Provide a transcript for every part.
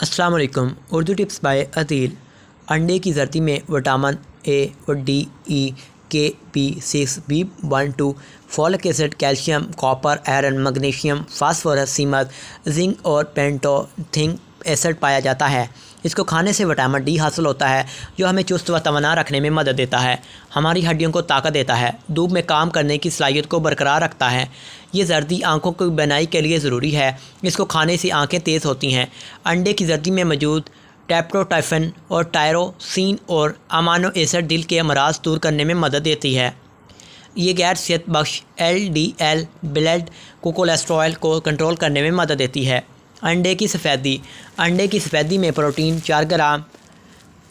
अस्सलाम वालेकुम। Urdu tips by Adeel. अंडे की जर्दी में विटामिन ए और डी, ई, के, B6, B12, folic acid, calcium, copper, iron, magnesium, phosphorus, सीमक, जिंक और पेंटोथिक एसिड पाया जाता है। इसको खाने से विटामिन डी हासिल होता है जो हमें चुस्त व तवाना रखने में मदद देता है, हमारी हड्डियों को ताकत देता है, धूप में काम करने की सलाहियत को बरकरार रखता है। ये जर्दी आंखों की बनाई के लिए ज़रूरी है। इसको खाने से आंखें तेज़ होती हैं। अंडे की जर्दी में मौजूद ट्रिप्टोफैन और टायरोसिन और अमाइनो एसिड दिल के अमराज दूर करने में मदद देती है। ये गैर सेहत बख्श LDL ब्लड कोलेस्ट्रॉल को कंट्रोल करने में मदद देती है। अंडे की सफ़ेदी में प्रोटीन 4 ग्राम,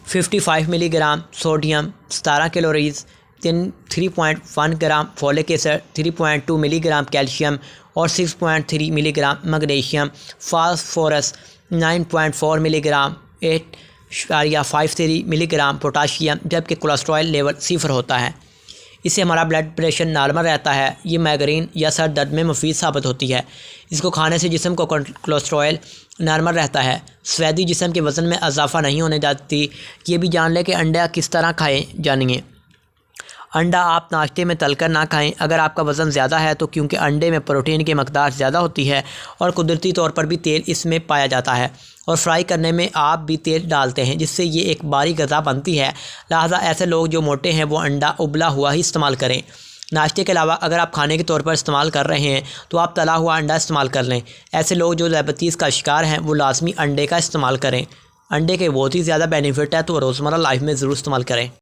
55 मिलीग्राम सोडियम, 17 कैलोरीज, 3.1 ग्राम फॉलिक एसिड, 3.2 मिलीग्राम कैल्शियम और 6.3 milligram magnesium, phosphorus 9.4 milligram, 8.53 milligram potassium, जबकि कोलेस्ट्रॉल लेवल 0 होता है। इससे हमारा ब्लड प्रेशर नॉर्मल रहता है। ये माइग्रेन या सर दर्द में मुफीद साबित होती है। इसको खाने से जिस्म को कोलेस्ट्रॉल नॉर्मल रहता है। सफ़ेदी जिस्म के वज़न में इजाफा नहीं होने देती। ये भी जान लें कि अंडा किस तरह खाएं। जानिए, अंडा आप नाश्ते में तलकर ना खाएं अगर आपका वज़न ज़्यादा है तो, क्योंकि अंडे में प्रोटीन की मकदार ज़्यादा होती है और कुदरती तौर पर भी तेल इसमें पाया जाता है, और फ्राई करने में आप भी तेल डालते हैं जिससे ये एक बारी ग़िज़ा बनती है। लिहाजा ऐसे लोग जो मोटे हैं वो अंडा उबला हुआ ही इस्तेमाल करें। नाश्ते के अलावा अगर आप खाने के तौर पर इस्तेमाल कर रहे हैं तो आप तला हुआ अंडा इस्तेमाल कर लें। ऐसे लोग जो डायबिटीज़ का शिकार हैं वो लाजमी अंडे का इस्तेमाल करें। अंडे के बहुत ही ज़्यादा बेनिफिट है तो रोज़मर्रा लाइफ में ज़रूर इस्तेमाल करें।